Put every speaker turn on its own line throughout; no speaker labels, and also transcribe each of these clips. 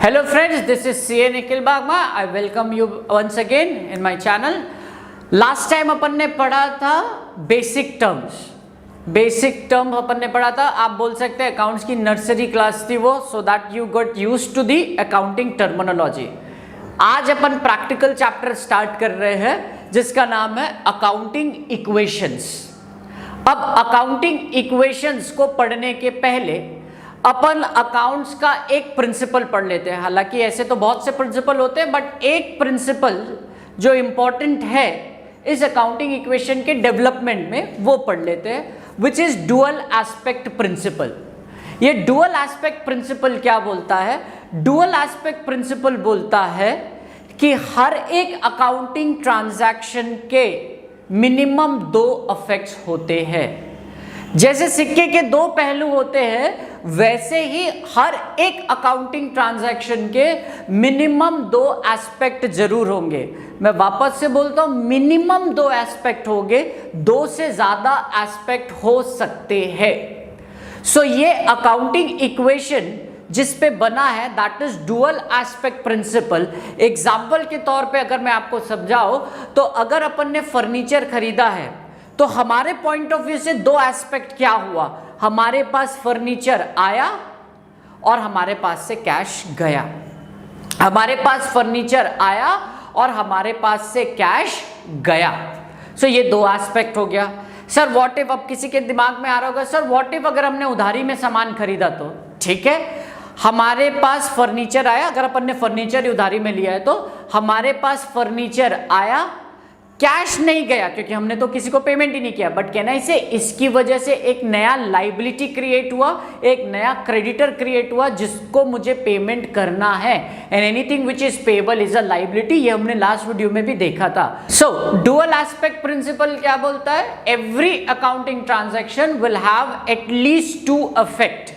Hello friends, this is CA Nikhil Bagma. I welcome you once again in my channel. Last time अपन ने पढ़ा था basic term अपन ने पढ़ा था. आप बोल सकते हैं अकाउंट्स की नर्सरी क्लास थी वो, so that you got used to the accounting terminology. आज अपन प्रैक्टिकल चैप्टर स्टार्ट कर रहे हैं जिसका नाम है अकाउंटिंग इक्वेशंस. अब अकाउंटिंग इक्वेशंस को पढ़ने के पहले अपन अकाउंट्स का एक प्रिंसिपल पढ़ लेते हैं. हालांकि ऐसे तो बहुत से प्रिंसिपल होते हैं, बट एक प्रिंसिपल जो इंपॉर्टेंट है इस अकाउंटिंग इक्वेशन के डेवलपमेंट में वो पढ़ लेते हैं, which is dual aspect principle. ये डुअल एस्पेक्ट प्रिंसिपल क्या बोलता है? डुअल एस्पेक्ट प्रिंसिपल बोलता है कि हर एक अकाउंटिंग ट्रांजैक्शन के मिनिमम दो इफेक्ट्स होते हैं. जैसे सिक्के के दो पहलू होते हैं, वैसे ही हर एक अकाउंटिंग ट्रांजैक्शन के मिनिमम दो एस्पेक्ट जरूर होंगे. मैं वापस से बोलता हूं, मिनिमम दो एस्पेक्ट होंगे, दो से ज्यादा एस्पेक्ट हो सकते हैं. सो ये अकाउंटिंग इक्वेशन जिस पे बना है that is dual aspect principle. Example के तौर पे अगर मैं आपको समझाऊं तो अगर अपन ने फर्नीचर खरीदा है तो हमारे पॉइंट ऑफ व्यू से दो एस्पेक्ट क्या हुआ? हमारे पास फर्नीचर आया और हमारे पास से कैश गया. हमारे पास फर्नीचर आया और हमारे पास से कैश गया. सो ये दो एस्पेक्ट हो गया. सर व्हाट इफ, अब किसी के दिमाग में आ रहा होगा, सर व्हाट इफ अगर हमने उधारी में सामान खरीदा तो? ठीक है, हमारे पास फर्नीचर आया, अगर अपन ने फर्नीचर उधारी में लिया है तो हमारे पास फर्नीचर आया, कैश नहीं गया क्योंकि हमने तो किसी को पेमेंट ही नहीं किया. बट कहना इसे, इसकी वजह से एक नया लाइबिलिटी क्रिएट हुआ, एक नया क्रेडिटर क्रिएट हुआ जिसको मुझे पेमेंट करना है. And anything which is payable is a liability. ये हमने लास्ट वीडियो में भी देखा था. सो डुअल एस्पेक्ट प्रिंसिपल क्या बोलता है? Every accounting transaction will have at least to effect.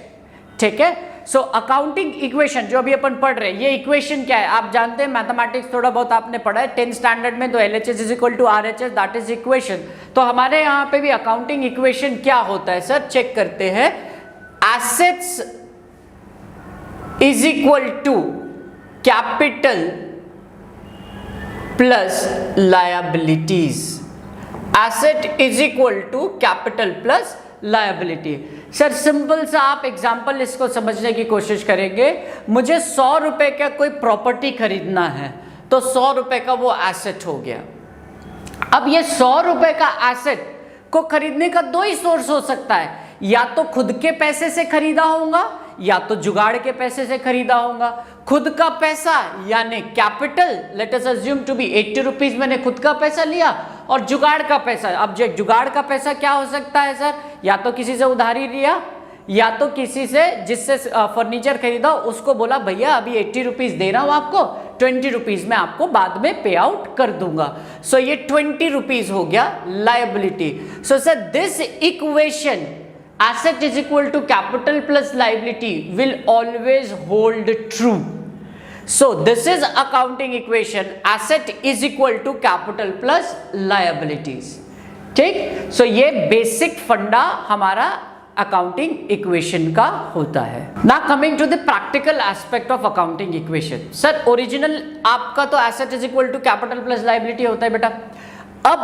ठीक है, सो अकाउंटिंग इक्वेशन जो अभी अपन पढ़ रहे हैं, ये इक्वेशन क्या है? आप जानते हैं मैथमेटिक्स थोड़ा बहुत आपने पढ़ा है 10th स्टैंडर्ड में, तो LHS is equal to RHS, that is equation. तो हमारे यहाँ पे भी अकाउंटिंग इक्वेशन क्या होता है सर? चेक करते हैं. Assets is equal to capital plus liabilities. Asset is equal to capital plus liability. Sir simple सा आप एग्जांपल इसको समझने की कोशिश करेंगे. मुझे 100 रुपए का कोई प्रॉपर्टी खरीदना है तो 100 रुपए का वो एसेट हो गया. अब ये 100 रुपए का एसेट को खरीदने का दो ही सोर्स हो सकता है, या तो खुद के पैसे से खरीदा होगा या तो जुगाड़ के पैसे से खरीदा होगा. खुद का पैसा यानी capital, let us assume to be 80 rupees मैंने खुद का पैसा लिया, और जुगाड़ का पैसा, अब जो जुगाड़ का पैसा क्या हो सकता है सर? या तो किसी से उधारी लिया, या तो किसी से जिससे फर्नीचर खरीदा उसको बोला भैया अभी 80 रुपीज दे रहा हूं आपको, 20 रुपीज में आपको बाद में पे आउट कर दूंगा. सो ये 20 रुपीज हो गया liability. So sir this equation asset is equal to capital plus liability will always hold true. So this is accounting equation, asset is equal to capital plus liabilities. ठीक, so ये basic फंडा हमारा accounting equation का होता है. Now coming to the practical aspect of accounting equation. Sir original आपका तो asset is equal to capital plus liability होता है बेटा. अब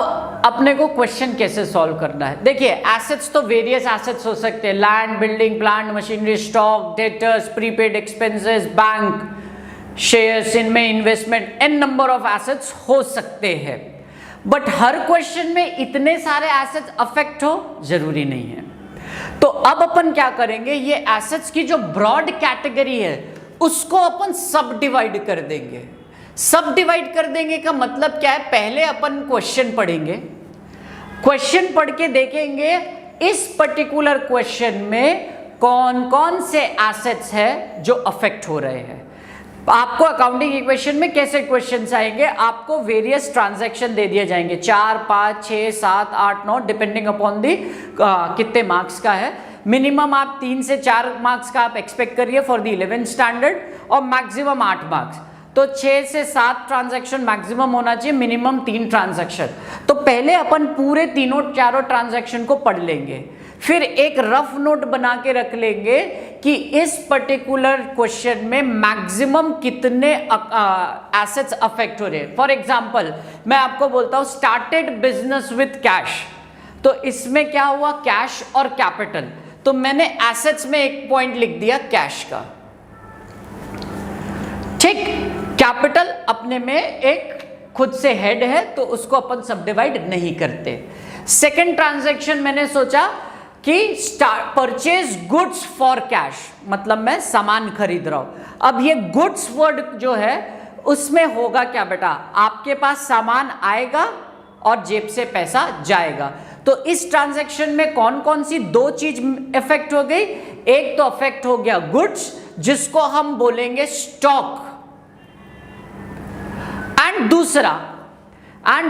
अपने को क्वेश्चन कैसे सॉल्व करना है? देखिए एसेट्स तो वेरियस एसेट्स हो सकते हैं, land, building, plant, machinery, stock, debtors, prepaid expenses, bank shares, इनमें investment, an number of assets हो सकते हैं. बट हर क्वेश्चन में इतने सारे एसेट्स अफेक्ट हो जरूरी नहीं है. तो अब अपन क्या करेंगे, ये एसेट्स की जो ब्रॉड कैटेगरी है उसको अपन सब डिवाइड कर देंगे. सब डिवाइड कर देंगे का मतलब क्या है? पहले अपन क्वेश्चन पढ़ेंगे, क्वेश्चन पढ़ के देखेंगे इस पर्टिकुलर क्वेश्चन में कौन कौन से एसेट्स है जो अफेक्ट हो रहे हैं. आपको अकाउंटिंग इक्वेशन में कैसे क्वेश्चंस आएंगे? आपको वेरियस ट्रांजैक्शन दे दिए जाएंगे, 4, 5, 6, 7, 8, 9 डिपेंडिंग अपॉन दी कितने मार्क्स का है. मिनिमम आप 3 से 4 मार्क्स का आप एक्सपेक्ट करिए फॉर द 11th स्टैंडर्ड, और मैक्सिमम 8 मार्क्स. तो 6 से 7 ट्रांजैक्शन मैक्सिमम होना चाहिए, मिनिमम 3 ट्रांजैक्शन. तो पहले अपन पूरे तीनों चारों ट्रांजैक्शन को पढ़ लेंगे. फिर एक रफ नोट बना के रख लेंगे कि इस पर्टिकुलर क्वेश्चन में मैक्सिमम कितने एसेट्स अफेक्ट हो रहे हैं। फॉर एग्जांपल मैं आपको बोलता हूं स्टार्टेड बिजनेस विथ कैश, तो इसमें क्या हुआ, कैश और कैपिटल, तो मैंने एसेट्स में एक पॉइंट लिख दिया कैश का, ठीक। कैपिटल अपने में एक खुद से हेड है तो उसको अपन सब डिवाइड नहीं करते। सेकेंड ट्रांजैक्शन मैंने सोचा कि परचेज गुड्स फॉर कैश, मतलब मैं सामान खरीद रहा हूं। अब ये गुड्स वर्ड जो है उसमें होगा क्या बेटा, आपके पास सामान आएगा और जेब से पैसा जाएगा। तो इस ट्रांजैक्शन में कौन कौन सी दो चीज इफेक्ट हो गई, एक तो अफेक्ट हो गया गुड्स जिसको हम बोलेंगे स्टॉक, एंड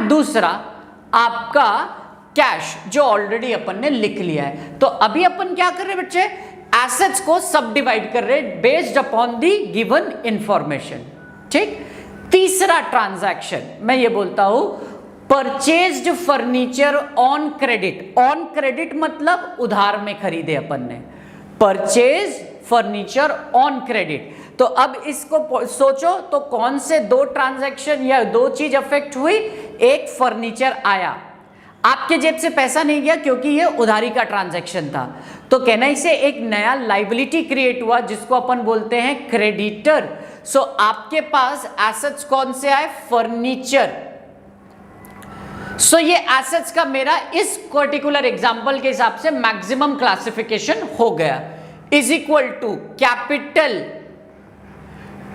दूसरा आपका कैश जो ऑलरेडी अपन ने लिख लिया है। तो अभी अपन क्या कर रहे हैं बच्चे, एसेट्स को सब डिवाइड कर रहे हैं based upon the given information, ठीक। तीसरा ट्रांजैक्शन मैं ये बोलता हूं purchased furniture on credit. On credit मतलब उधार में खरीदे अपन ने, परचेज फर्नीचर ऑन क्रेडिट। तो अब इसको सोचो तो कौन से दो ट्रांजैक्शन या दो चीज अफेक्ट हुई, एक फर्नीचर आया, आपके जेब से पैसा नहीं गया क्योंकि ये उधारी का ट्रांजैक्शन था, तो कहना इसे एक नया लाइबिलिटी क्रिएट हुआ जिसको अपन बोलते हैं क्रेडिटर। सो आपके पास एसेट्स कौन से आए, फर्नीचर। सो ये एसेट्स का मेरा इस पर्टिकुलर एग्जांपल के हिसाब से मैक्सिमम क्लासिफिकेशन हो गया, इज इक्वल टू कैपिटल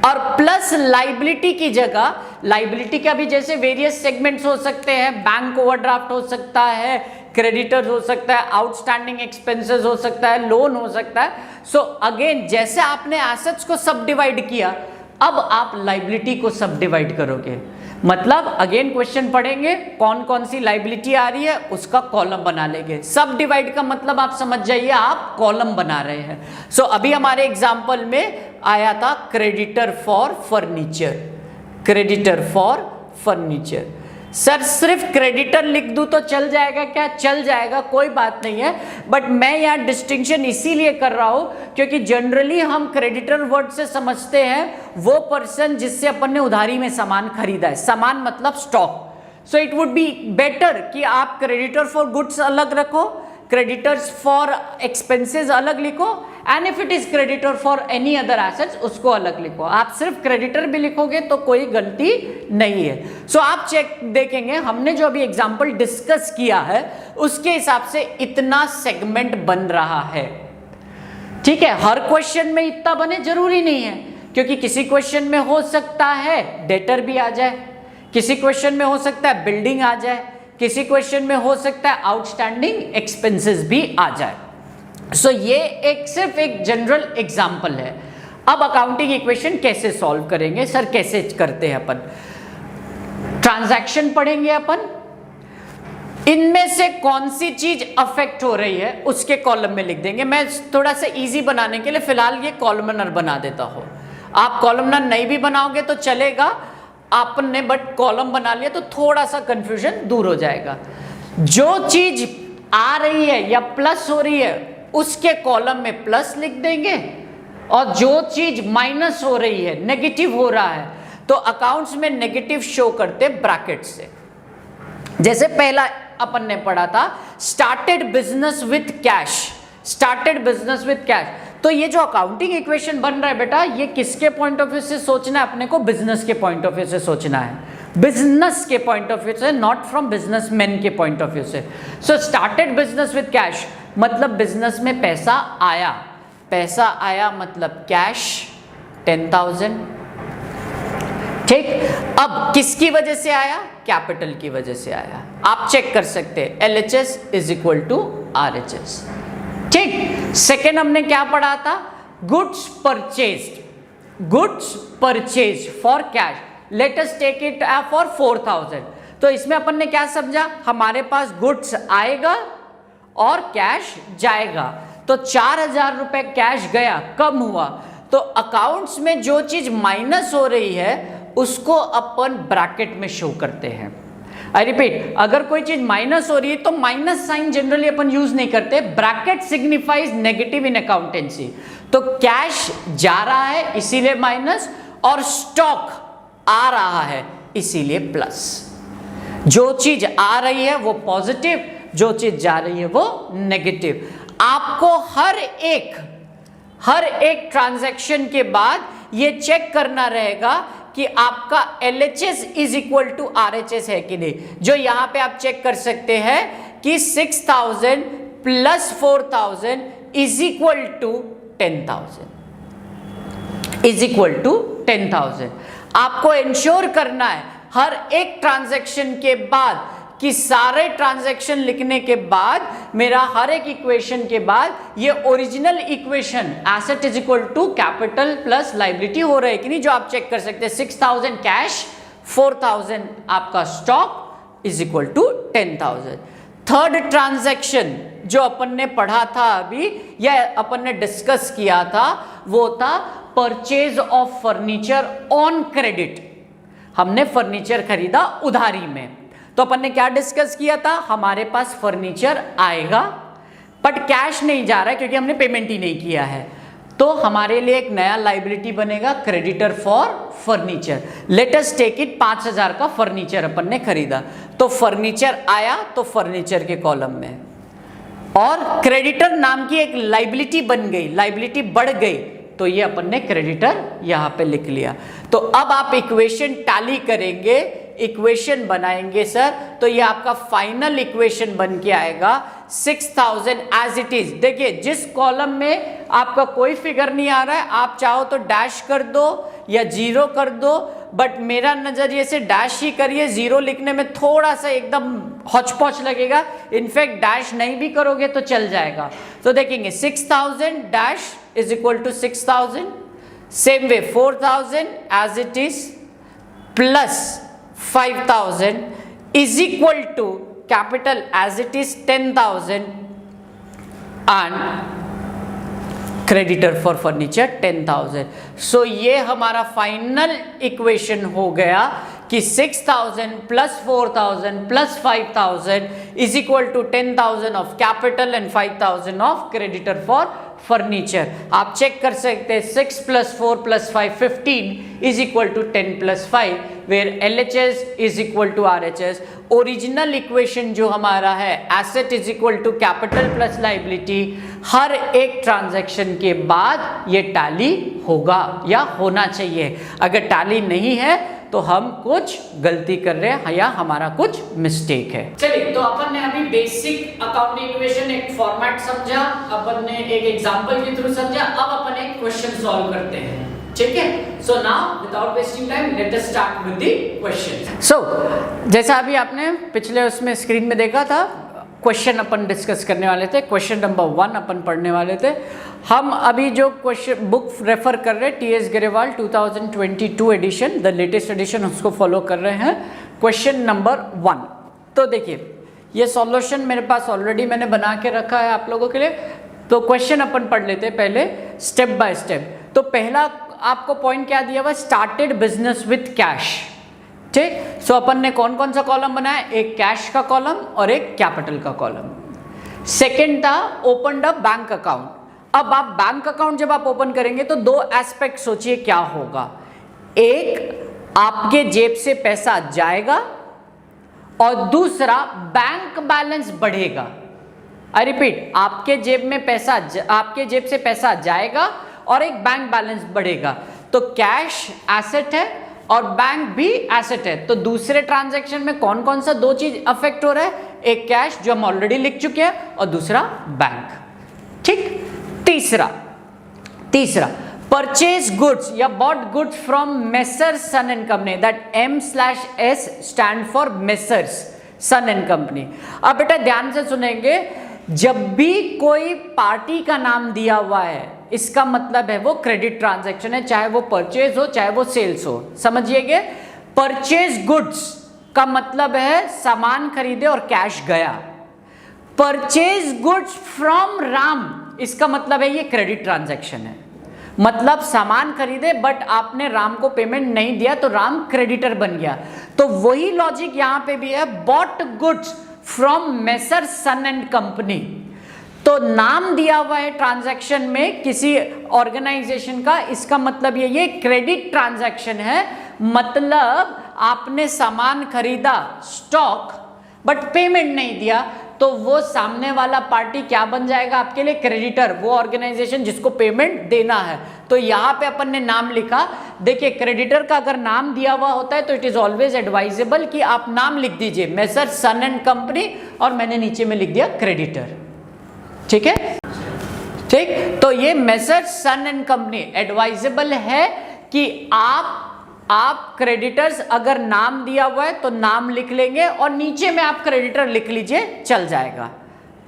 और प्लस लाइबिलिटी की जगह, लाइबिलिटी का भी जैसे वेरियस सेगमेंट्स हो सकते हैं, बैंक ओवरड्राफ्ट हो सकता है, क्रेडिटर्स हो सकता है, आउटस्टैंडिंग एक्सपेंसेस हो सकता है, लोन हो सकता है। सो अगेन जैसे आपने एसेट्स को सब डिवाइड किया, अब आप लाइबिलिटी को सब डिवाइड करोगे, मतलब अगेन क्वेश्चन पढ़ेंगे कौन कौन सी लाइबिलिटी आ रही है उसका कॉलम बना लेंगे। सब डिवाइड का मतलब आप समझ जाइए आप कॉलम बना रहे हैं। सो अभी हमारे एग्जांपल में आया था creditor for furniture, creditor for furniture. Sir सिर्फ क्रेडिटर लिख दूं तो चल जाएगा क्या, चल जाएगा, कोई बात नहीं है, बट मैं यहाँ डिस्टिंक्शन इसीलिए कर रहा हूं क्योंकि जनरली हम क्रेडिटर वर्ड से समझते हैं वो पर्सन जिससे अपन ने उधारी में सामान खरीदा है, सामान मतलब stock. So it would be better कि आप क्रेडिटर फॉर गुड्स अलग रखो, क्रेडिटर्स फॉर एक्सपेंसेस अलग लिखो, and if it is creditor for any other assets उसको अलग लिखो। आप सिर्फ क्रेडिटर भी लिखोगे तो कोई गलती नहीं है। सो आप चेक देखेंगे हमने जो अभी एग्जांपल डिस्कस किया है उसके हिसाब से इतना सेगमेंट बन रहा है, ठीक है। हर क्वेश्चन में इतना बने जरूरी नहीं है क्योंकि किसी क्वेश्चन में हो सकता है डेटर भी आ जाए, किसी क्वेश्चन में हो सकता है बिल्डिंग आ जाए, किसी क्वेश्चन में हो सकता है आउटस्टैंडिंग एक्सपेंसेस भी आ जाए। सो ये एक सिर्फ एक जनरल एग्जांपल है। अब अकाउंटिंग इक्वेशन कैसे सॉल्व करेंगे, सर कैसे करते हैं अपन, ट्रांजैक्शन पढ़ेंगे अपन, इनमें से कौन सी चीज अफेक्ट हो रही है उसके कॉलम में लिख देंगे। मैं थोड़ा सा इजी बनाने के लिए फिलहाल ये कॉलमनर बना देता हूं, आप कॉलमनर नहीं भी बनाओगे तो चलेगा, आपने बट कॉलम बना लिया तो थोड़ा सा कंफ्यूजन दूर हो जाएगा। जो चीज आ रही है या प्लस हो रही है उसके कॉलम में प्लस लिख देंगे, और जो चीज माइनस हो रही है, नेगेटिव हो रहा है, तो अकाउंट्स में नेगेटिव शो करते ब्रैकेट से। जैसे पहला अपन ने पढ़ा था started business with cash, started business with cash. तो ये जो अकाउंटिंग इक्वेशन बन रहा है बेटा, ये किसके पॉइंट ऑफ व्यू से सोचना है अपने को, बिजनेस के पॉइंट ऑफ व्यू से सोचना है, बिजनेस के पॉइंट ऑफ व्यू से, नॉट फ्रॉम बिजनेसमैन के पॉइंट ऑफ व्यू से। So started business with cash मतलब बिजनेस में पैसा आया, पैसा आया मतलब कैश 10,000, ठीक। अब किसकी वजह से आया, कैपिटल की वजह से आया। आप चेक कर सकते हैं LHS is equal to RHS, ठीक। सेकेंड हमने क्या पढ़ा था, goods purchased, goods purchase for cash, let us take it for 4,000। तो इसमें अपन ने क्या समझा, हमारे पास गुड्स आएगा और कैश जाएगा, तो 4,000 रुपए कैश गया, कम हुआ, तो अकाउंट्स में जो चीज माइनस हो रही है उसको अपन ब्रैकेट में शो करते हैं। आई रिपीट, अगर कोई चीज माइनस हो रही है तो माइनस साइन जनरली अपन यूज नहीं करते, ब्रैकेट सिग्निफाइज नेगेटिव इन अकाउंटेंसी। तो कैश जा रहा है इसीलिए माइनस, और स्टॉक आ रहा है इसीलिए प्लस। जो चीज आ रही है वो पॉजिटिव, जो चीज जा रही है वो नेगेटिव। आपको हर एक ट्रांजैक्शन के बाद ये चेक करना रहेगा कि आपका LHS is equal to RHS है कि नहीं। जो यहां पे आप चेक कर सकते हैं कि 6000 plus 4000 is equal to 10,000, is equal to 10,000। आपको इंश्योर करना है हर एक ट्रांजैक्शन के बाद कि सारे ट्रांजैक्शन लिखने के बाद मेरा हर एक इक्वेशन के बाद ये original equation asset is equal to capital plus liability हो रहा है कि नहीं, जो आप चेक कर सकते हैं। 6000 कैश, 4000 आपका stock is equal to 10,000। Third transaction जो अपन ने पढ़ा था अभी या अपन ने डिस्कस किया था वो था purchase of furniture on credit. हमने फर्नीचर खरीदा उधारी में, तो अपन ने क्या डिस्कस किया था, हमारे पास फर्नीचर आएगा बट कैश नहीं जा रहा है क्योंकि हमने पेमेंट ही नहीं किया है, तो हमारे लिए एक नया लायबिलिटी बनेगा creditor for furniture. Let us take it 5000 का फर्नीचर अपन ने खरीदा, तो फर्नीचर आया तो फर्नीचर के कॉलम में, और क्रेडिटर नाम की एक लायबिलिटी बन गई, लायबिलिटी बढ़ गई, तो ये अपन ने क्रेडिटर यहां पे लिख लिया। तो अब आप इक्वेशन टैली करेंगे, इक्वेशन बनाएंगे सर, तो ये आपका फाइनल इक्वेशन बन के आएगा 6000 एज इट इज। देखिए जिस कॉलम में आपका कोई फिगर नहीं आ रहा है आप चाहो तो डैश कर दो या जीरो कर दो, बट मेरा नजरिए से डैश ही करिए, जीरो लिखने में थोड़ा सा एकदम हौच-पौच लगेगा, इनफैक्ट डैश नहीं भी करोगे तो चल जाएगा। तो देखेंगे 6000 dash is equal to 6000, same way 4000 as it is plus 5000 is equal to capital as it is 10,000 and creditor for furniture 10,000। so ये हमारा फाइनल इक्वेशन हो गया कि 6000 plus 4000 plus 5000 is equal to 10,000 of capital and 5,000 of creditor for furniture. आप check कर सकते हैं 6 plus 4 plus 5 15 is equal to 10 plus 5 where LHS is equal to RHS। Original equation जो हमारा है asset is equal to capital plus liability, हर एक transaction के बाद ये टैली होगा या होना चाहिए। अगर टैली नहीं है तो हम कुछ गलती कर रहे हैं या हमारा कुछ मिस्टेक है। चलिए, तो अपन ने अभी बेसिक अकाउंटिंग इक्वेशन एक फॉर्मेट समझा, अपन ने एक एग्जांपल के थ्रू समझा, अब अपन एक क्वेश्चन सॉल्व करते हैं, ठीक है। So now without wasting time let us start with the question. So जैसा अभी आपने पिछले उसमें स्क्रीन में देखा था, क्वेश्चन अपन डिस्कस करने वाले थे, क्वेश्चन नंबर 1 अपन पढ़ने वाले थे। हम अभी जो क्वेश्चन बुक रेफर कर रहे हैं TS Grewal 2022 edition, the latest edition, उसको फॉलो कर रहे हैं। क्वेश्चन नंबर 1, तो देखिए ये सॉल्यूशन मेरे पास ऑलरेडी मैंने बना के रखा है आप लोगों के लिए। तो क्वेश्चन अपन पढ़ लेते हैं पहले स्टेप बाय स्टेप। तो पहला आपको पॉइंट क्या दिया हुआ, स्टार्टेड बिजनेस विथ कैश, ठीक। सो अपन ने कौन कौन सा कॉलम बनाया, एक कैश का कॉलम और एक कैपिटल का कॉलम। सेकंड था ओपन अ बैंक अकाउंट। अब आप बैंक अकाउंट जब आप ओपन करेंगे तो दो एस्पेक्ट सोचिए क्या होगा, एक आपके जेब से पैसा जाएगा और दूसरा बैंक बैलेंस बढ़ेगा। आई रिपीट, आपके जेब से पैसा जाएगा और एक बैंक बैलेंस बढ़ेगा। तो कैश एसेट है और बैंक भी एसेट है, तो दूसरे ट्रांजैक्शन में कौन कौन सा दो चीज अफेक्ट हो रहा है, एक कैश जो हम ऑलरेडी लिख चुके हैं और दूसरा बैंक, ठीक। तीसरा परचेज गुड्स या bought goods from messrs son and company, that M/S stand for messrs son and company. अब बेटा ध्यान से सुनेंगे, जब भी कोई पार्टी का नाम दिया हुआ है इसका मतलब है वो क्रेडिट ट्रांजैक्शन है, चाहे वो परचेज हो चाहे वो सेल्स हो। समझिएगा, परचेज गुड्स का मतलब है सामान खरीदे और कैश गया। परचेज गुड्स फ्रॉम राम, इसका मतलब है ये क्रेडिट ट्रांजैक्शन है। मतलब सामान खरीदे बट आपने राम को पेमेंट नहीं दिया तो राम क्रेडिटर बन गया। तो वही लॉजिक यहां पे भी है, bought goods from messrs son and company. तो नाम दिया हुआ है ट्रांजैक्शन में किसी ऑर्गेनाइजेशन का, इसका मतलब ये क्रेडिट ट्रांजैक्शन है, मतलब आपने सामान खरीदा स्टॉक बट पेमेंट नहीं दिया, तो वो सामने वाला पार्टी क्या बन जाएगा आपके लिए, क्रेडिटर, वो ऑर्गेनाइजेशन जिसको पेमेंट देना है। तो यहां पे अपन ने नाम लिखा, देखिए क्रेडिटर का अगर नाम दिया हुआ होता है तो इट इज ऑलवेज एडवाइजेबल कि आप नाम लिख दीजिए मेसर सन एंड कंपनी, और मैंने नीचे में लिख दिया क्रेडिटर। ठीक है, ठीक। तो ये messrs son and company advisable है कि आप क्रेडिटर्स अगर नाम दिया हुआ है तो नाम लिख लेंगे और नीचे में आप क्रेडिटर लिख लीजिए, चल जाएगा।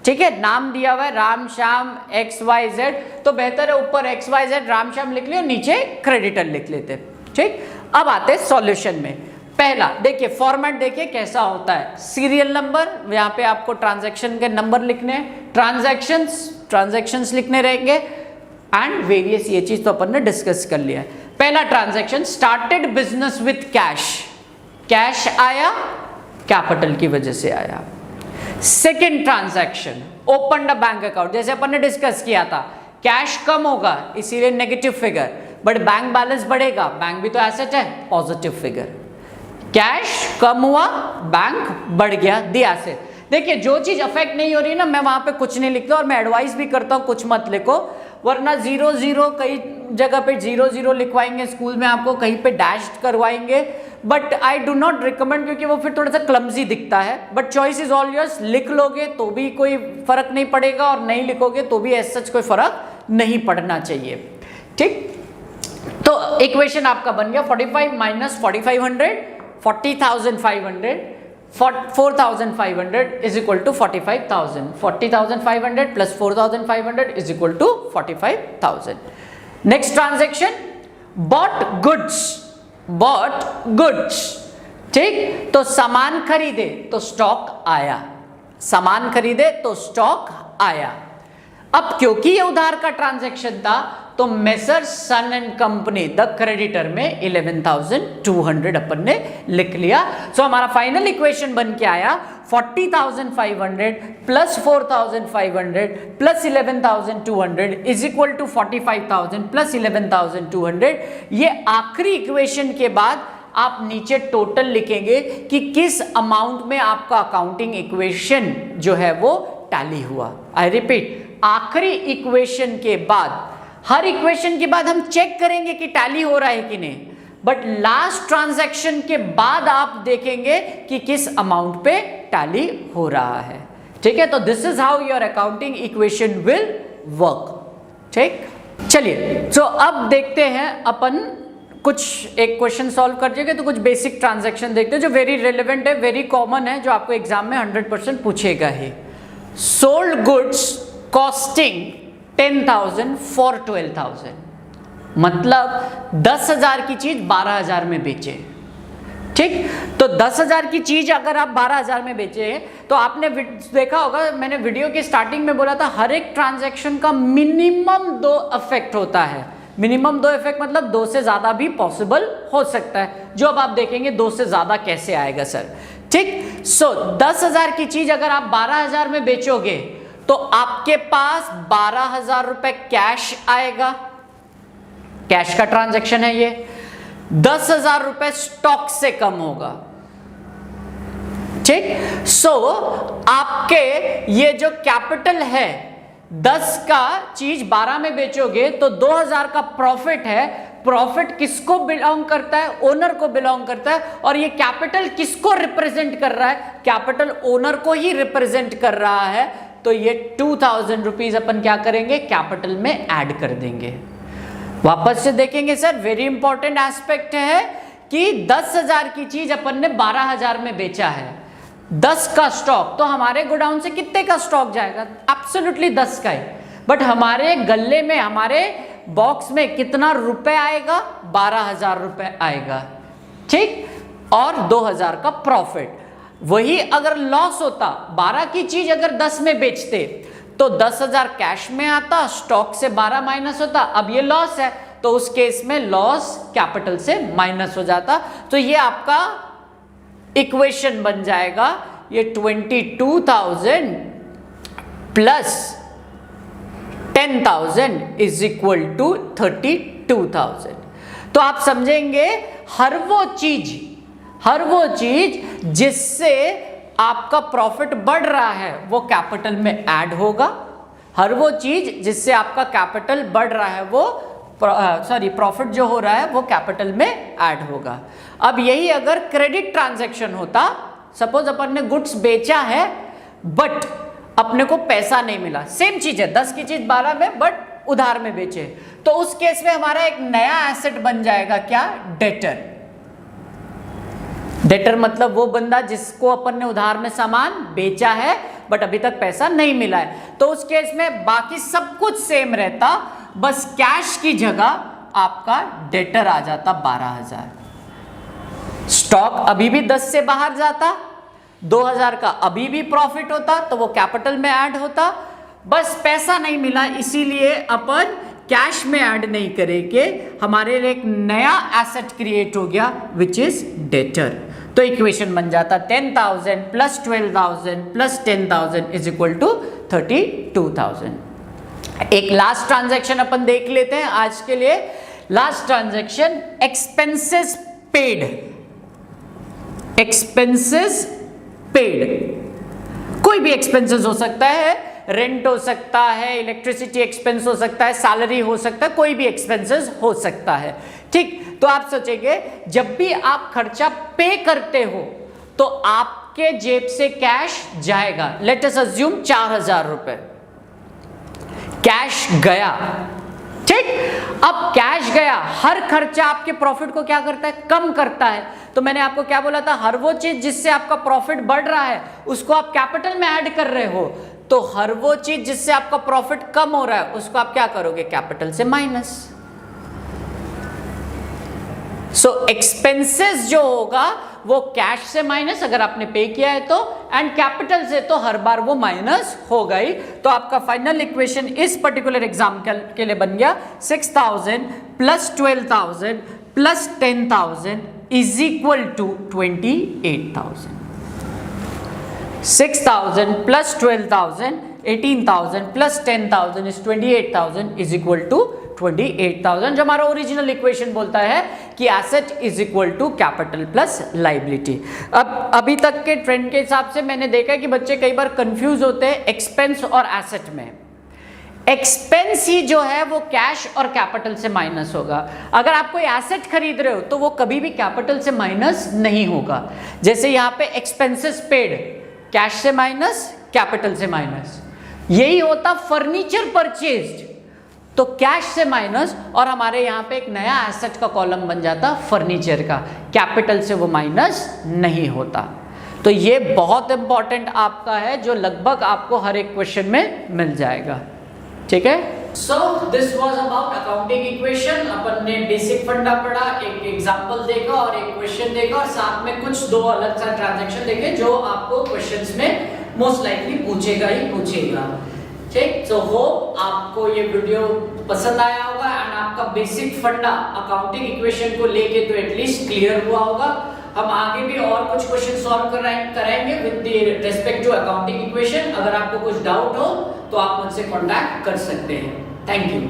ठीक है, नाम दिया हुआ है राम श्याम XYZ, तो बेहतर है ऊपर XYZ राम श्याम लिख लियो, नीचे क्रेडिटर लिख लेते। ठीक, अब आते हैं सॉल्यूशन में। पहला देखिए फॉर्मेट, देखिए कैसा होता है, सीरियल नंबर, यहाँ पे आपको ट्रांजैक्शन के नंबर लिखने हैं, ट्रांजैक्शंस लिखने रहेंगे, एंड वेरियस, ये चीज तो अपन ने डिस्कस कर लिया है। पहला transaction, started business with cash, cash आया, कैपिटल की वजह से आया। Second transaction, open the bank account, जैसे अपन ने डिस्कस किया था, कैश कम होगा इसीलिए negative figure, but bank balance बढ़ेगा, बैंक भी तो एसेट है, पॉजिटिव फिगर। कैश कम हुआ, बैंक बढ़ गया, दी एसेट। देखिए जो चीज अफेक्ट नहीं हो रही ना, मैं वहां पे कुछ नहीं लिखता, और मैं एडवाइस भी करता हूं कुछ मत लिखो, वरना 0-0, कई जगह पे 0-0 लिखवाएंगे स्कूल में, आपको कहीं पे डैश करवाएंगे, but I do not recommend, क्योंकि वो फिर थोड़ा सा क्लमजी दिखता है। But choice is all yours, लिख लोगे तो भी कोई फर्क नहीं पड़ेगा, और नहीं लिखोगे तो भी एज सच कोई फर्क नहीं पड़ना चाहिए। ठीक, तो इक्वेशन आपका बन गया 45 minus 4500, 40,500, 4,500 is equal to 45,000. 40,500 plus 4,500 is equal to 45,000. Next transaction, bought goods. ठीक, तो सामान खरीदे तो स्टॉक आया, सामान खरीदे तो स्टॉक आया। अब क्योंकि ये उधार का ट्रांजैक्शन था तो messrs son and company the creditor में 11,200 अपन ने लिख लिया। सो हमारा फाइनल इक्वेशन बन के आया 40,500 plus 4,500 plus 11,200 is equal to 45,000 plus 11,200। ये आखिरी इक्वेशन के बाद आप नीचे टोटल लिखेंगे कि किस अमाउंट में आपका अकाउंटिंग इक्वेशन जो है वो टैली हुआ। आई रिपीट, आखिरी इक्वेशन के बाद, हर इक्वेशन के बाद हम चेक करेंगे कि टैली हो रहा है कि नहीं, बट लास्ट ट्रांजैक्शन के बाद आप देखेंगे कि किस अमाउंट पे टैली हो रहा है। ठीक है, तो this is how your accounting equation will work. ठीक, चलिए तो अब देखते हैं अपन कुछ एक क्वेश्चन सॉल्व कर देंगे, तो कुछ बेसिक ट्रांजैक्शन देखते हैं जो वेरी रेलेवेंट है, वेरी कॉमन है, जो आपको एग्जाम में 100% पूछेगा ही। सोल्ड गुड्स कॉस्टिंग 10,000 फॉर 12,000, मतलब 10,000 की चीज 12,000 में बेचे। ठीक, तो 10,000 की चीज अगर आप 12,000 में बेचे तो आपने देखा होगा, मैंने वीडियो के स्टार्टिंग में बोला था हर एक ट्रांजैक्शन का मिनिमम 2 इफेक्ट होता है। मिनिमम 2 इफेक्ट मतलब 2 से ज्यादा भी पॉसिबल हो सकता है, जो अब आप देखेंगे 2 से ज्यादा कैसे आएगा सर। ठीक, सो 10,000 की चीज अगर आप 12,000 में बेचोगे तो आपके पास 12,000 रुपए कैश आएगा, कैश का ट्रांजैक्शन है ये। 10,000 रुपए स्टॉक से कम होगा। ठीक, सो आपके ये जो कैपिटल है 10 का चीज 12 में बेचोगे तो 2,000 का प्रॉफिट है। प्रॉफिट किसको बिलोंग करता है, ओनर को बिलोंग करता है, और ये कैपिटल किसको रिप्रेजेंट कर रहा है, कैपिटल ओनर को ही रिप्रेजेंट कर रहा है। तो ये 2,000 रुपीज अपन क्या करेंगे, कैपिटल में ऐड कर देंगे। वापस से देखेंगे सर, वेरी इंपॉर्टेंट एस्पेक्ट है कि 10,000 की चीज अपन ने 12,000 में बेचा है, 10 का स्टॉक, तो हमारे गोडाउन से कितने का स्टॉक जाएगा, एब्सोल्युटली 10 का ही, बट हमारे गल्ले में, हमारे बॉक्स में कितना रुपए आएगा, 12,000 रुपए आएगा। ठीक, और 2,000 का प्रॉफिट। वही अगर लॉस होता, 12 की चीज अगर 10 में बेचते तो 10,000 कैश में आता, स्टॉक से 12 माइनस होता, अब ये लॉस है तो उस केस में लॉस कैपिटल से माइनस हो जाता। तो ये आपका इक्वेशन बन जाएगा, ये 22,000 प्लस 10,000 इज इक्वल टू 32,000। तो आप समझेंगे हर वो चीज जिससे आपका प्रॉफिट बढ़ रहा है वो कैपिटल में ऐड होगा, हर वो चीज जिससे आपका कैपिटल बढ़ रहा है वो प्रॉफिट जो हो रहा है वो कैपिटल में ऐड होगा। अब यही अगर क्रेडिट ट्रांजैक्शन होता, सपोज अपन ने गुड्स बेचा है बट अपने को पैसा नहीं मिला, सेम चीज है, 10 की चीज 12 में बट उधार में बेचे, तो उस केस में हमारा एक नया एसेट बन जाएगा, क्या? डेटर। डेटर मतलब वो बंदा जिसको अपन ने उधार में सामान बेचा है बट अभी तक पैसा नहीं मिला है। तो उस केस में बाकी सब कुछ सेम रहता, बस कैश की जगह आपका डेटर आ जाता 12,000। स्टॉक अभी भी 10 से बाहर जाता, 2,000 का अभी भी प्रॉफिट होता तो वो कैपिटल में ऐड होता, बस पैसा नहीं मिला इसीलिए अपन कैश में ऐड नहीं करेंगे, हमारे लिए एक नया एसेट क्रिएट हो गया विच इज डेटर। तो इक्वेशन बन जाता 10,000 plus 12,000 plus 10,000 is equal to 32,000। एक लास्ट ट्रांजैक्शन अपन देख लेते हैं आज के लिए। Last transaction expenses paid. Expenses paid, कोई भी एक्सपेंसेस हो सकता है, रेंट हो सकता है, इलेक्ट्रिसिटी एक्सपेंस हो सकता है, सैलरी हो सकता है, कोई भी एक्सपेंसेस हो सकता है। ठीक, तो आप सोचेंगे जब भी आप खर्चा पे करते हो तो आपके जेब से कैश जाएगा। लेट अस अज्यूम 4,000 रुपए कैश गया। ठीक, अब कैश गया, हर खर्चा आपके प्रॉफिट को क्या करता है? कम करता है। तो मैंने आपको क्या बोला था, हर वो चीज जिससे आपका प्रॉफिट बढ़ रहा है उसको आप कैपिटल में ऐड कर रहे हो, तो हर वो चीज जिससे आपका प्रॉफिट कम हो रहा है उसको आप क्या करोगे? कैपिटल से माइनस। सो एक्सपेंसेस जो होगा वो कैश से माइनस अगर आपने पे किया है तो, एंड कैपिटल से तो हर बार वो माइनस होगा ही। तो आपका फाइनल इक्वेशन इस पर्टिकुलर एग्जाम्पल के लिए बन गया 6,000 plus 12,000 plus 10,000 is equal to 28,000। 6,000 plus 12,000 18,000 plus 10,000 is 28,000 is equal to 28,000, जो हमारा ओरिजिनल इक्वेशन बोलता है कि asset is equal to capital plus liability. अब अभी तक के ट्रेंड के हिसाब से मैंने देखा कि बच्चे कई बार कंफ्यूज होते हैं एक्सपेंस और एसेट में। एक्सपेंस ही जो है वो कैश और कैपिटल से माइनस होगा। अगर आप कोई एसेट खरीद रहे हो तो वो कभी भी कैपिटल से माइनस नहीं होगा। जैसे यहाँ पे एक्सपेंसेस पेड, कैश से माइनस, कैपिटल से माइनस। यही होता फर्नीचर परचेज्ड, तो कैश से माइनस, और हमारे यहाँ पे एक नया एसेट का कॉलम बन जाता फर्नीचर का, कैपिटल से वो माइनस नहीं होता। तो ये बहुत इंपॉर्टेंट आपका है जो लगभग आपको हर एक क्वेश्चन में मिल जाएगा। ठीक है, so this was about accounting equation. अपन ने बेसिक फंडा पढ़ा, एक एग्जांपल देखा और एक क्वेश्चन देखा, और साथ में कुछ दो अलग सा ट्रांजैक्शन देखे जो आपको क्वेश्चंस में मोस्ट लाइकली पूछेगा ही पूछेगा। ठीक, सो होप आपको ये वीडियो पसंद आया होगा एंड आपका बेसिक फंडा अकाउंटिंग इक्वेशन को लेके तो एटलीस्ट क्लियर हुआ होगा। हम आगे भी और कुछ क्वेश्चन सॉल्व कराएंगे with respect to accounting equation. अगर आपको कुछ डाउट हो तो आप मुझसे कांटेक्ट कर सकते हैं। Thank you.